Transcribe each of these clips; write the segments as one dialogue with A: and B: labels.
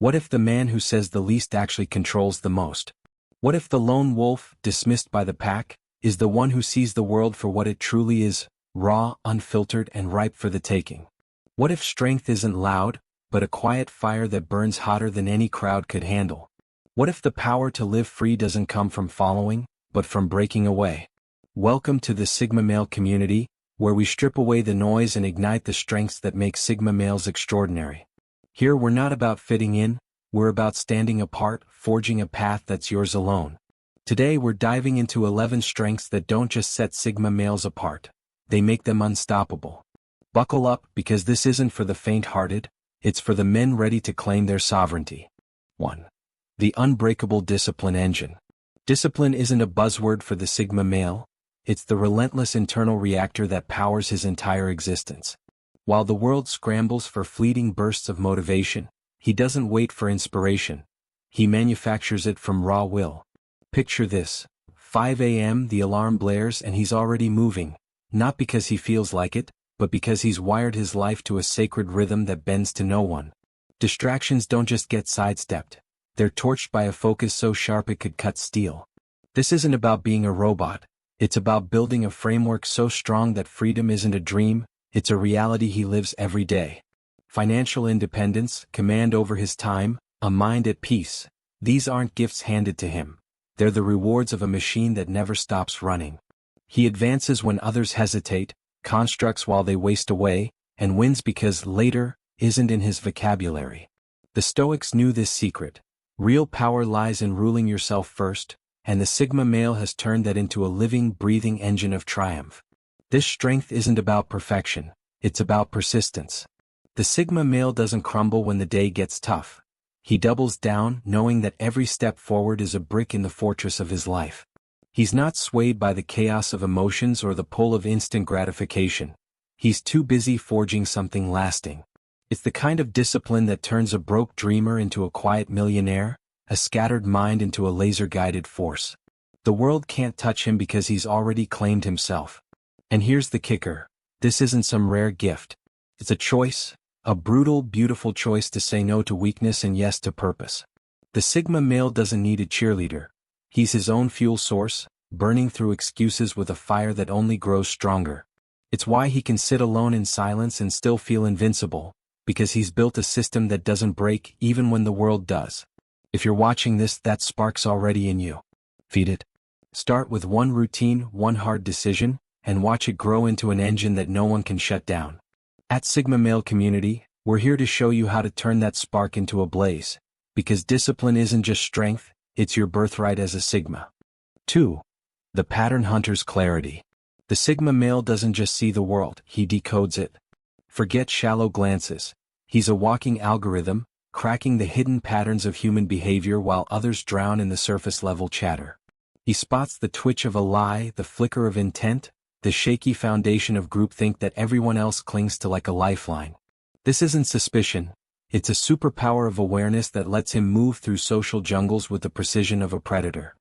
A: What if the man who says the least actually controls the most? What if the lone wolf, dismissed by the pack, is the one who sees the world for what it truly is, raw, unfiltered, and ripe for the taking? What if strength isn't loud, but a quiet fire that burns hotter than any crowd could handle? What if the power to live free doesn't come from following, but from breaking away? Welcome to the Sigma Male community, where we strip away the noise and ignite the strengths that make Sigma males extraordinary. Here we're not about fitting in, we're about standing apart, forging a path that's yours alone. Today we're diving into 11 strengths that don't just set Sigma males apart, they make them unstoppable. Buckle up, because this isn't for the faint-hearted, it's for the men ready to claim their sovereignty. 1. The Unbreakable Discipline Engine. Discipline isn't a buzzword for the Sigma male, it's the relentless internal reactor that powers his entire existence. While the world scrambles for fleeting bursts of motivation, he doesn't wait for inspiration. He manufactures it from raw will. Picture this: 5 a.m. the alarm blares and he's already moving, not because he feels like it, but because he's wired his life to a sacred rhythm that bends to no one. Distractions don't just get sidestepped, they're torched by a focus so sharp it could cut steel. This isn't about being a robot, it's about building a framework so strong that freedom isn't a dream, it's a reality he lives every day. Financial independence, command over his time, a mind at peace, these aren't gifts handed to him. They're the rewards of a machine that never stops running. He advances when others hesitate, constructs while they waste away, and wins because later isn't in his vocabulary. The Stoics knew this secret. Real power lies in ruling yourself first, and the Sigma male has turned that into a living, breathing engine of triumph. This strength isn't about perfection, it's about persistence. The Sigma male doesn't crumble when the day gets tough. He doubles down, knowing that every step forward is a brick in the fortress of his life. He's not swayed by the chaos of emotions or the pull of instant gratification. He's too busy forging something lasting. It's the kind of discipline that turns a broke dreamer into a quiet millionaire, a scattered mind into a laser-guided force. The world can't touch him because he's already claimed himself. And here's the kicker: this isn't some rare gift. It's a choice, a brutal, beautiful choice to say no to weakness and yes to purpose. The Sigma male doesn't need a cheerleader. He's his own fuel source, burning through excuses with a fire that only grows stronger. It's why he can sit alone in silence and still feel invincible, because he's built a system that doesn't break even when the world does. If you're watching this, that spark's already in you. Feed it. Start with one routine, one hard decision, and watch it grow into an engine that no one can shut down. At Sigma Male Community, we're here to show you how to turn that spark into a blaze, because discipline isn't just strength, it's your birthright as a Sigma. 2. The Pattern Hunter's Clarity. The Sigma male doesn't just see the world, he decodes it. Forget shallow glances. He's a walking algorithm, cracking the hidden patterns of human behavior while others drown in the surface-level chatter. He spots the twitch of a lie, the flicker of intent, the shaky foundation of groupthink that everyone else clings to like a lifeline. This isn't suspicion, it's a superpower of awareness that lets him move through social jungles with the precision of a predator.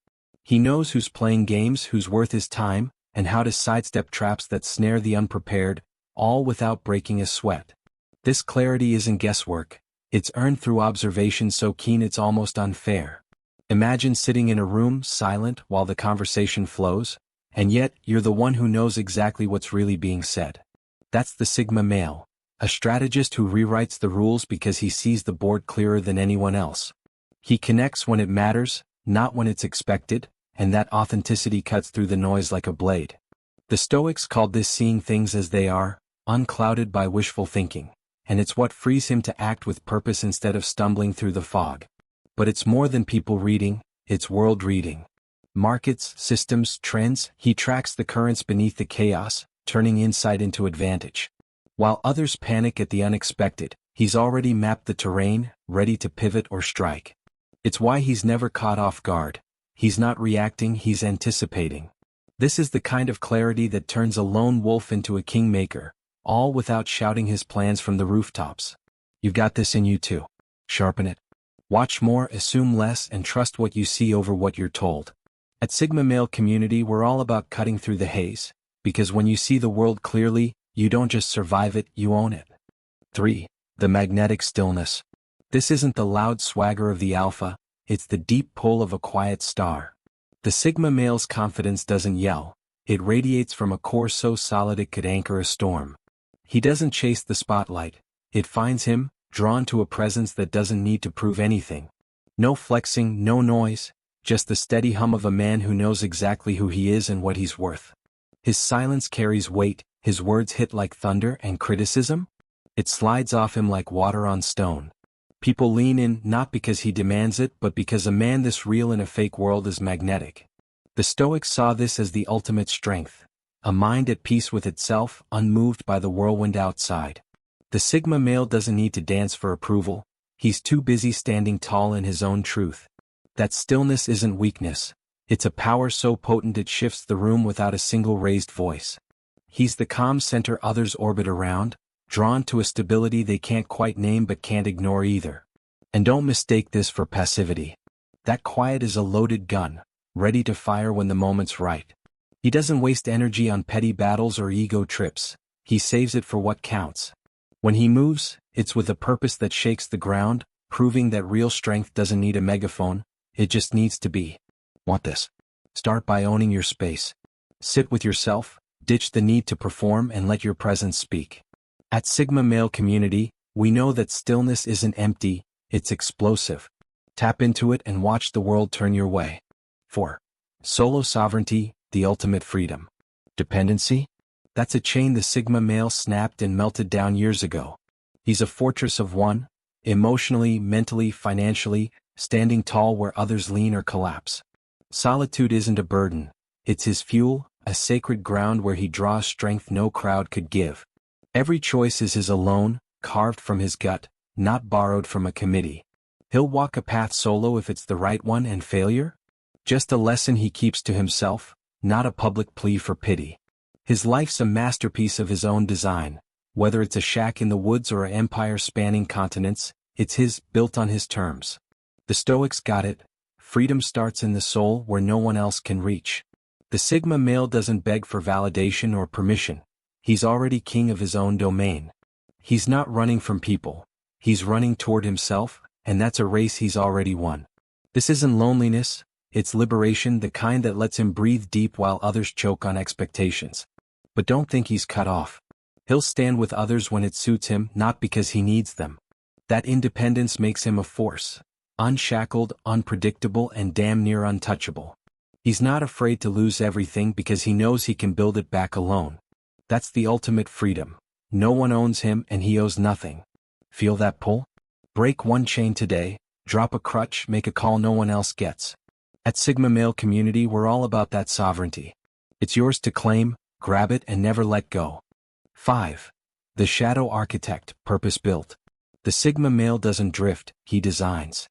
A: He knows who's playing games, who's worth his time, and how to sidestep traps that snare the unprepared, all without breaking a sweat. This clarity isn't guesswork, it's earned through observation so keen it's almost unfair. Imagine sitting in a room, silent, while the conversation flows, and yet you're the one who knows exactly what's really being said. That's the Sigma male, a strategist who rewrites the rules because he sees the board clearer than anyone else. He connects when it matters, not when it's expected, and that authenticity cuts through the noise like a blade. The Stoics called this seeing things as they are, unclouded by wishful thinking, and it's what frees him to act with purpose instead of stumbling through the fog. But it's more than people reading, it's world reading. Markets, systems, trends, he tracks the currents beneath the chaos, turning insight into advantage. While others panic at the unexpected, he's already mapped the terrain, ready to pivot or strike. It's why he's never caught off guard. He's not reacting, he's anticipating. This is the kind of clarity that turns a lone wolf into a kingmaker, all without shouting his plans from the rooftops. You've got this in you too. Sharpen it. Watch more, assume less, and trust what you see over what you're told. At Sigma Male Community, we're all about cutting through the haze, because when you see the world clearly, you don't just survive it, you own it. 3. The Magnetic Stillness. This isn't the loud swagger of the alpha, it's the deep pull of a quiet star. The Sigma male's confidence doesn't yell, it radiates from a core so solid it could anchor a storm. He doesn't chase the spotlight, it finds him, drawn to a presence that doesn't need to prove anything. No flexing, no noise, just the steady hum of a man who knows exactly who he is and what he's worth. His silence carries weight, his words hit like thunder, and criticism? It slides off him like water on stone. People lean in not because he demands it but because a man this real in a fake world is magnetic. The Stoics saw this as the ultimate strength. A mind at peace with itself, unmoved by the whirlwind outside. The Sigma male doesn't need to dance for approval, he's too busy standing tall in his own truth. That stillness isn't weakness, it's a power so potent it shifts the room without a single raised voice. He's the calm center others orbit around, drawn to a stability they can't quite name but can't ignore either. And don't mistake this for passivity. That quiet is a loaded gun, ready to fire when the moment's right. He doesn't waste energy on petty battles or ego trips, he saves it for what counts. When he moves, it's with a purpose that shakes the ground, proving that real strength doesn't need a megaphone, it just needs to be. Want this? Start by owning your space. Sit with yourself, ditch the need to perform and let your presence speak. At Sigma Male Community, we know that stillness isn't empty, it's explosive. Tap into it and watch the world turn your way. 4. Solo sovereignty, the ultimate freedom. Dependency? That's a chain the Sigma male snapped and melted down years ago. He's a fortress of one, emotionally, mentally, financially, standing tall where others lean or collapse. Solitude isn't a burden, it's his fuel, a sacred ground where he draws strength no crowd could give. Every choice is his alone, carved from his gut, not borrowed from a committee. He'll walk a path solo if it's the right one, and failure? Just a lesson he keeps to himself, not a public plea for pity. His life's a masterpiece of his own design. Whether it's a shack in the woods or an empire spanning continents, it's his, built on his terms. The Stoics got it. Freedom starts in the soul where no one else can reach. The Sigma male doesn't beg for validation or permission. He's already king of his own domain. He's not running from people. He's running toward himself, and that's a race he's already won. This isn't loneliness, it's liberation, the kind that lets him breathe deep while others choke on expectations. But don't think he's cut off. He'll stand with others when it suits him, not because he needs them. That independence makes him a force. Unshackled, unpredictable, and damn near untouchable. He's not afraid to lose everything because he knows he can build it back alone. That's the ultimate freedom. No one owns him and he owes nothing. Feel that pull? Break one chain today, drop a crutch, make a call no one else gets. At Sigma Male Community, we're all about that sovereignty. It's yours to claim, grab it, and never let go. 5. The Shadow Architect, purpose-built. The Sigma Male doesn't drift, he designs.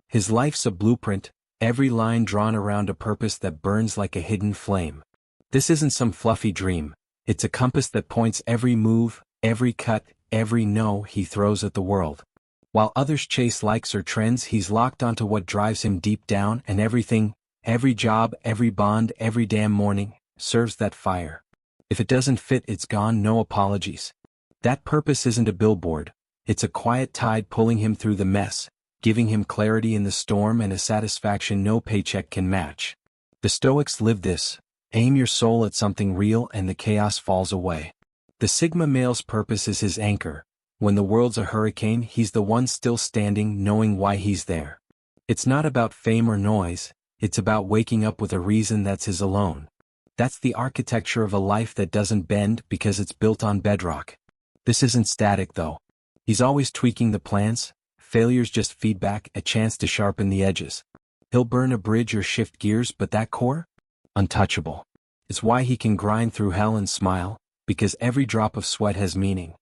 A: His life's a blueprint, every line drawn around a purpose that burns like a hidden flame. This isn't some fluffy dream, it's a compass that points every move, every cut, every no he throws at the world. While others chase likes or trends, he's locked onto what drives him deep down, and everything, every job, every bond, every damn morning, serves that fire. If it doesn't fit, it's gone, no apologies. That purpose isn't a billboard, it's a quiet tide pulling him through the mess, giving him clarity in the storm and a satisfaction no paycheck can match. The Stoics live this. Aim your soul at something real and the chaos falls away. The Sigma male's purpose is his anchor. When the world's a hurricane, he's the one still standing, knowing why he's there. It's not about fame or noise, it's about waking up with a reason that's his alone. That's the architecture of a life that doesn't bend because it's built on bedrock. This isn't static though. He's always tweaking the plans, failure's just feedback, a chance to sharpen the edges. He'll burn a bridge or shift gears, but that core? Untouchable. It's why he can grind through hell and smile, because every drop of sweat has meaning.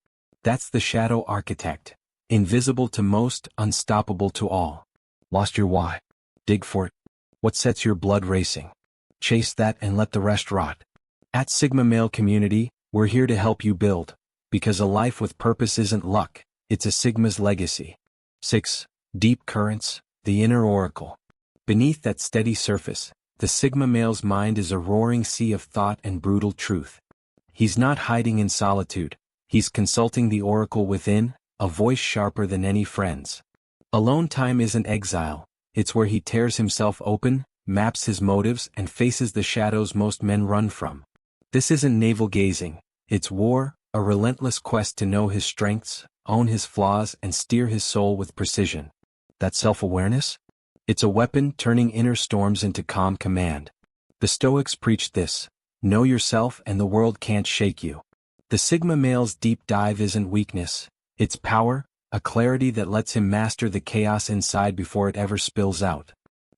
A: That's the Shadow Architect. Invisible to most, unstoppable to all. Lost your why? Dig for it. What sets your blood racing? Chase that and let the rest rot. At Sigma Male Community, we're here to help you build. Because a life with purpose isn't luck, it's a Sigma's legacy. 6. Deep currents, the inner oracle. Beneath that steady surface, the Sigma male's mind is a roaring sea of thought and brutal truth. He's not hiding in solitude. He's consulting the oracle within, a voice sharper than any friend's. Alone time isn't exile, it's where he tears himself open, maps his motives and faces the shadows most men run from. This isn't navel-gazing, it's war, a relentless quest to know his strengths, own his flaws and steer his soul with precision. That self-awareness? It's a weapon turning inner storms into calm command. The Stoics preached this: know yourself and the world can't shake you. The Sigma male's deep dive isn't weakness, it's power, a clarity that lets him master the chaos inside before it ever spills out.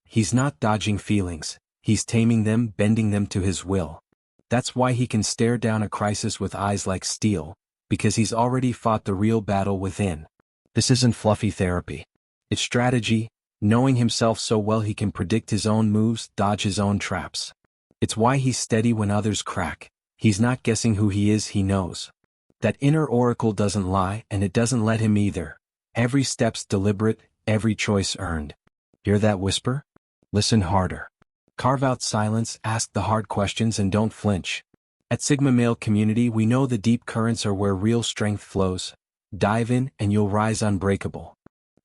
A: He's not dodging feelings, he's taming them, bending them to his will. That's why he can stare down a crisis with eyes like steel, because he's already fought the real battle within. This isn't fluffy therapy. It's strategy, knowing himself so well he can predict his own moves, dodge his own traps. It's why he's steady when others crack. He's not guessing who he is, he knows. That inner oracle doesn't lie, and it doesn't let him either. Every step's deliberate, every choice earned. Hear that whisper? Listen harder. Carve out silence, ask the hard questions and don't flinch. At Sigma Male Community we know the deep currents are where real strength flows. Dive in and you'll rise unbreakable.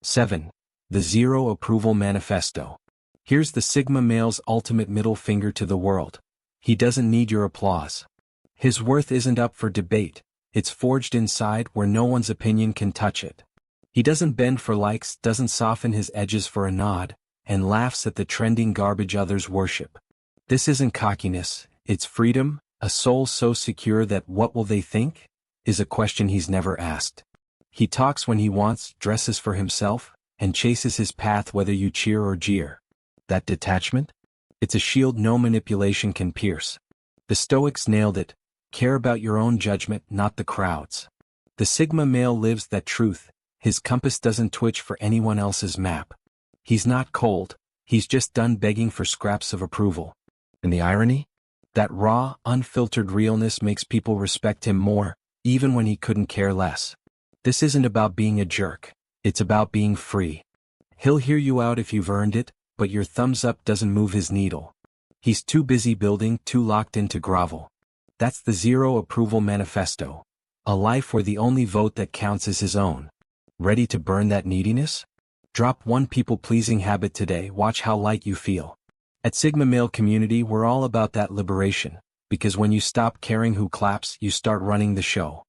A: 7. The Zero Approval Manifesto. Here's the Sigma Male's ultimate middle finger to the world. He doesn't need your applause. His worth isn't up for debate. It's forged inside where no one's opinion can touch it. He doesn't bend for likes, doesn't soften his edges for a nod, and laughs at the trending garbage others worship. This isn't cockiness, it's freedom, a soul so secure that what will they think is a question he's never asked. He talks when he wants, dresses for himself, and chases his path whether you cheer or jeer. That detachment? It's a shield no manipulation can pierce. The Stoics nailed it. Care about your own judgment, not the crowd's. The Sigma male lives that truth. His compass doesn't twitch for anyone else's map. He's not cold, he's just done begging for scraps of approval. And the irony? That raw, unfiltered realness makes people respect him more, even when he couldn't care less. This isn't about being a jerk, it's about being free. He'll hear you out if you've earned it, but your thumbs up doesn't move his needle. He's too busy building, too locked in to grovel. That's the Zero Approval Manifesto. A life where the only vote that counts is his own. Ready to burn that neediness? Drop one people-pleasing habit today, watch how light you feel. At Sigma Male Community we're all about that liberation, because when you stop caring who claps, you start running the show.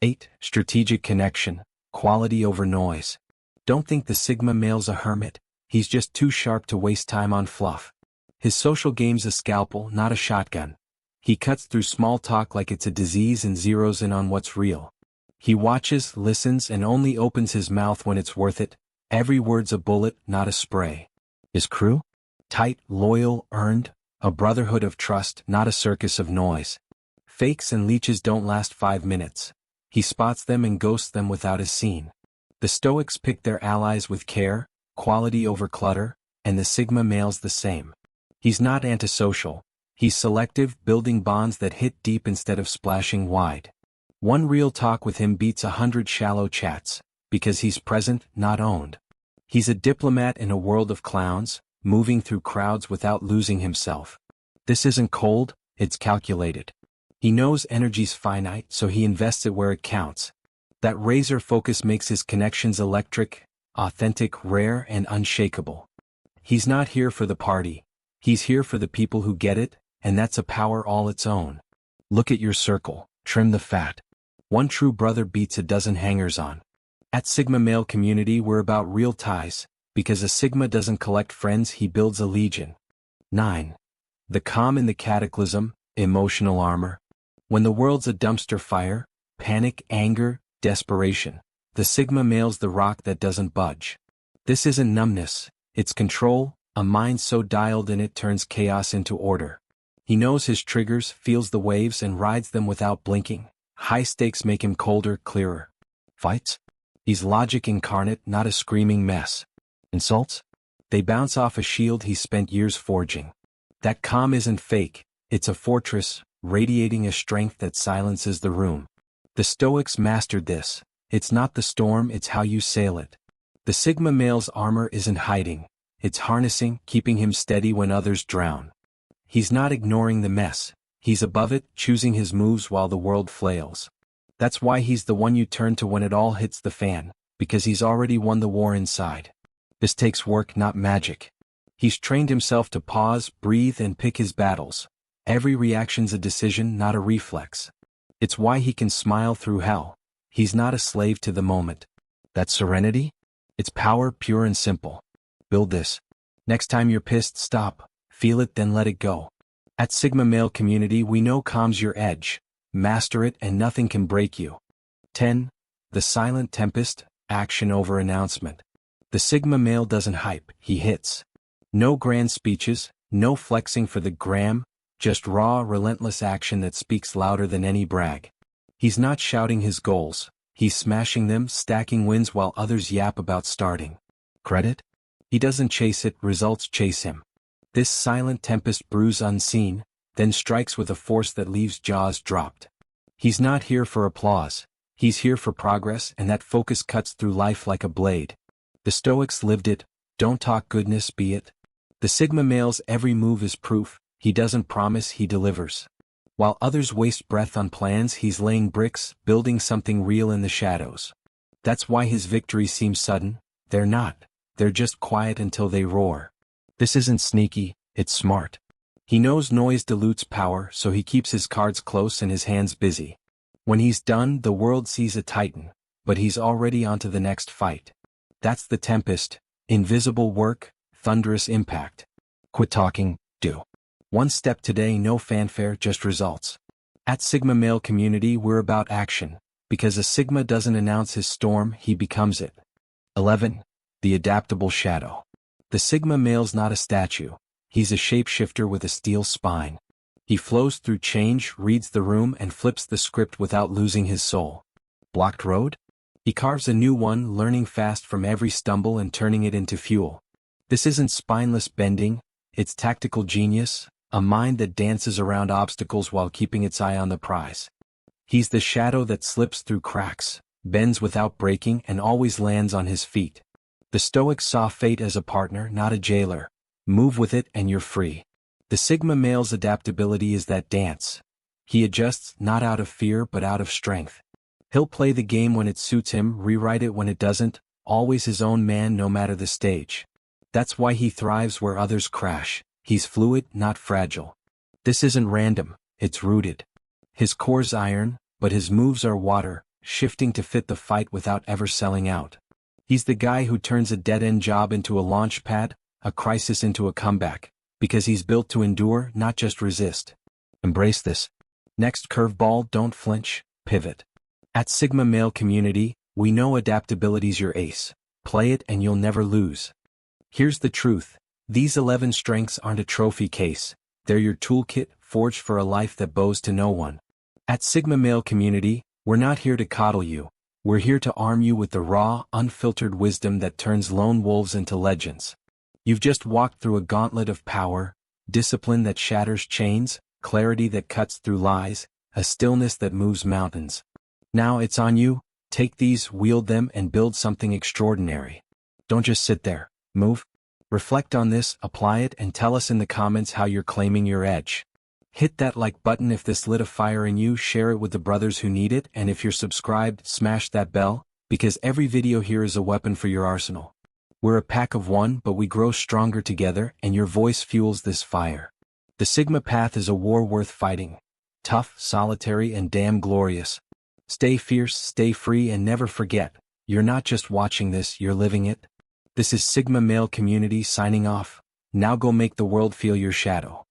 A: 8. Strategic connection, quality over noise. Don't think the Sigma male's a hermit, he's just too sharp to waste time on fluff. His social game's a scalpel, not a shotgun. He cuts through small talk like it's a disease and zeroes in on what's real. He watches, listens, and only opens his mouth when it's worth it. Every word's a bullet, not a spray. His crew? Tight, loyal, earned, a brotherhood of trust, not a circus of noise. Fakes and leeches don't last 5 minutes. He spots them and ghosts them without a scene. The Stoics pick their allies with care, quality over clutter, and the Sigma male's the same. He's not antisocial. He's selective, building bonds that hit deep instead of splashing wide. One real talk with him beats 100 shallow chats, because he's present, not owned. He's a diplomat in a world of clowns, moving through crowds without losing himself. This isn't cold, it's calculated. He knows energy's finite, so he invests it where it counts. That razor focus makes his connections electric, authentic, rare, and unshakable. He's not here for the party. He's here for the people who get it, and that's a power all its own. Look at your circle, trim the fat. One true brother beats a dozen hangers-on. At Sigma Male Community we're about real ties, because a Sigma doesn't collect friends, he builds a legion. 9. The calm in the Cataclysm, emotional armor. When the world's a dumpster fire, panic, anger, desperation, the Sigma male's the rock that doesn't budge. This isn't numbness, it's control, a mind so dialed in it turns chaos into order. He knows his triggers, feels the waves and rides them without blinking. High stakes make him colder, clearer. Fights? He's logic incarnate, not a screaming mess. Insults? They bounce off a shield he spent years forging. That calm isn't fake, it's a fortress, radiating a strength that silences the room. The Stoics mastered this. It's not the storm, it's how you sail it. The Sigma male's armor isn't hiding, it's harnessing, keeping him steady when others drown. He's not ignoring the mess, he's above it, choosing his moves while the world flails. That's why he's the one you turn to when it all hits the fan, because he's already won the war inside. This takes work, not magic. He's trained himself to pause, breathe, and pick his battles. Every reaction's a decision, not a reflex. It's why he can smile through hell. He's not a slave to the moment. That serenity? It's power, pure and simple. Build this. Next time you're pissed, stop. Feel it, then let it go. At Sigma Male Community, we know calm's your edge. Master it and nothing can break you. 10. The Silent Tempest, Action Over Announcement. The Sigma Male doesn't hype, he hits. No grand speeches, no flexing for the gram, just raw, relentless action that speaks louder than any brag. He's not shouting his goals, he's smashing them, stacking wins while others yap about starting. Credit? He doesn't chase it, results chase him. This silent tempest brews unseen, then strikes with a force that leaves jaws dropped. He's not here for applause, he's here for progress, and that focus cuts through life like a blade. The Stoics lived it, don't talk goodness, be it. The Sigma Male's every move is proof, he doesn't promise, he delivers. While others waste breath on plans, he's laying bricks, building something real in the shadows. That's why his victories seem sudden. They're not. They're just quiet until they roar. This isn't sneaky, it's smart. He knows noise dilutes power, so he keeps his cards close and his hands busy. When he's done, the world sees a titan, but he's already onto the next fight. That's the Tempest, invisible work, thunderous impact. Quit talking, do. One step today, no fanfare, just results. At Sigma Male Community, we're about action, because a Sigma doesn't announce his storm, he becomes it. 11. The Adaptable Shadow. The Sigma Male's not a statue, he's a shapeshifter with a steel spine. He flows through change, reads the room, and flips the script without losing his soul. Blocked road? He carves a new one, learning fast from every stumble and turning it into fuel. This isn't spineless bending, it's tactical genius, a mind that dances around obstacles while keeping its eye on the prize. He's the shadow that slips through cracks, bends without breaking, and always lands on his feet. The Stoics saw fate as a partner, not a jailer. Move with it and you're free. The Sigma Male's adaptability is that dance. He adjusts not out of fear but out of strength. He'll play the game when it suits him, rewrite it when it doesn't, always his own man no matter the stage. That's why he thrives where others crash. He's fluid, not fragile. This isn't random, it's rooted. His core's iron, but his moves are water, shifting to fit the fight without ever selling out. He's the guy who turns a dead-end job into a launch pad, a crisis into a comeback, because he's built to endure, not just resist. Embrace this. Next curveball, don't flinch, pivot. At Sigma Male Community, we know adaptability's your ace. Play it and you'll never lose. Here's the truth. These 11 strengths aren't a trophy case. They're your toolkit, forged for a life that bows to no one. At Sigma Male Community, we're not here to coddle you. We're here to arm you with the raw, unfiltered wisdom that turns lone wolves into legends. You've just walked through a gauntlet of power, discipline that shatters chains, clarity that cuts through lies, a stillness that moves mountains. Now it's on you. Take these, wield them, and build something extraordinary. Don't just sit there. Move. Reflect on this, apply it, and tell us in the comments how you're claiming your edge. Hit that like button if this lit a fire in you, share it with the brothers who need it, and if you're subscribed, smash that bell, because every video here is a weapon for your arsenal. We're a pack of one, but we grow stronger together, and your voice fuels this fire. The Sigma path is a war worth fighting. Tough, solitary, and damn glorious. Stay fierce, stay free, and never forget, you're not just watching this, you're living it. This is Sigma Male Community signing off. Now go make the world feel your shadow.